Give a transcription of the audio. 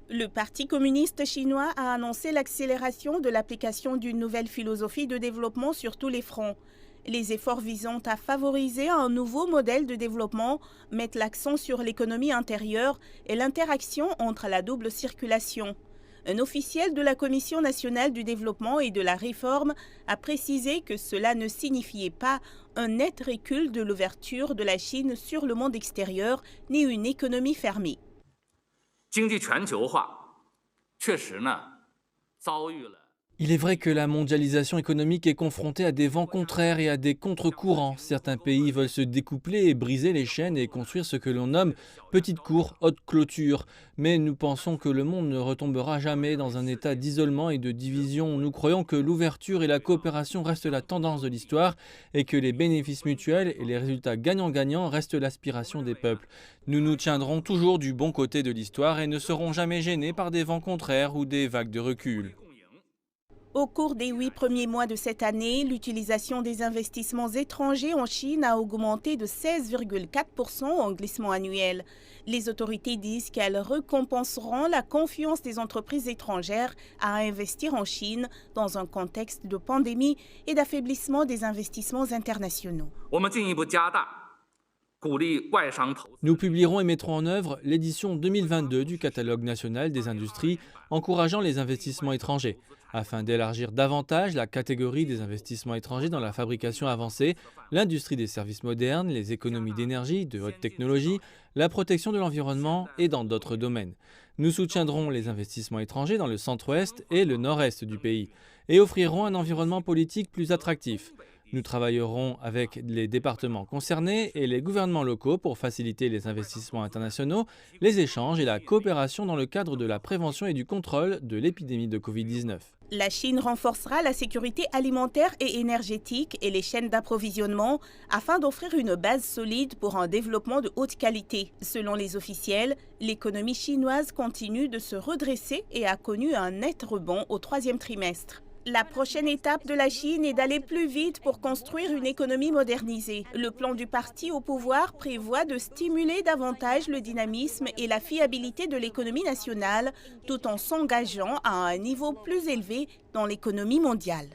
Le Parti communiste chinois a annoncé l'accélération de l'application d'une nouvelle philosophie de développement sur tous les fronts. Les efforts visant à favoriser un nouveau modèle de développement mettent l'accent sur l'économie intérieure et l'interaction entre la double circulation. Un officiel de la Commission nationale du développement et de la réforme a précisé que cela ne signifiait pas un net recul de l'ouverture de la Chine sur le monde extérieur ni une économie fermée. 经济全球化确实呢遭遇了 Il est vrai que la mondialisation économique est confrontée à des vents contraires et à des contre-courants. Certains pays veulent se découpler et briser les chaînes et construire ce que l'on nomme petite cour, haute clôture. Mais nous pensons que le monde ne retombera jamais dans un état d'isolement et de division. Nous croyons que l'ouverture et la coopération restent la tendance de l'histoire et que les bénéfices mutuels et les résultats gagnant-gagnant restent l'aspiration des peuples. Nous nous tiendrons toujours du bon côté de l'histoire et ne serons jamais gênés par des vents contraires ou des vagues de recul. Au cours des 8 premiers mois de cette année, l'utilisation des investissements étrangers en Chine a augmenté de 16,4% en glissement annuel. Les autorités disent qu'elles récompenseront la confiance des entreprises étrangères à investir en Chine dans un contexte de pandémie et d'affaiblissement des investissements internationaux. 我们进一步加大鼓励外商投资 Nous publierons et mettrons en œuvre l'édition 2022 du catalogue national des industries encourageant les investissements étrangers, afin d'élargir davantage la catégorie des investissements étrangers dans la fabrication avancée, l'industrie des services modernes, les économies d'énergie, de haute technologie, la protection de l'environnement et dans d'autres domaines. Nous soutiendrons les investissements étrangers dans le centre-ouest et le nord-est du pays et offrirons un environnement politique plus attractif. Nous travaillerons avec les départements concernés et les gouvernements locaux pour faciliter les investissements internationaux, les échanges et la coopération dans le cadre de la prévention et du contrôle de l'épidémie de Covid-19. La Chine renforcera la sécurité alimentaire et énergétique et les chaînes d'approvisionnement afin d'offrir une base solide pour un développement de haute qualité. Selon les officiels, l'économie chinoise continue de se redresser et a connu un net rebond au troisième trimestre. La prochaine étape de la Chine est d'aller plus vite pour construire une économie modernisée. Le plan du parti au pouvoir prévoit de stimuler davantage le dynamisme et la fiabilité de l'économie nationale tout en s'engageant à un niveau plus élevé dans l'économie mondiale.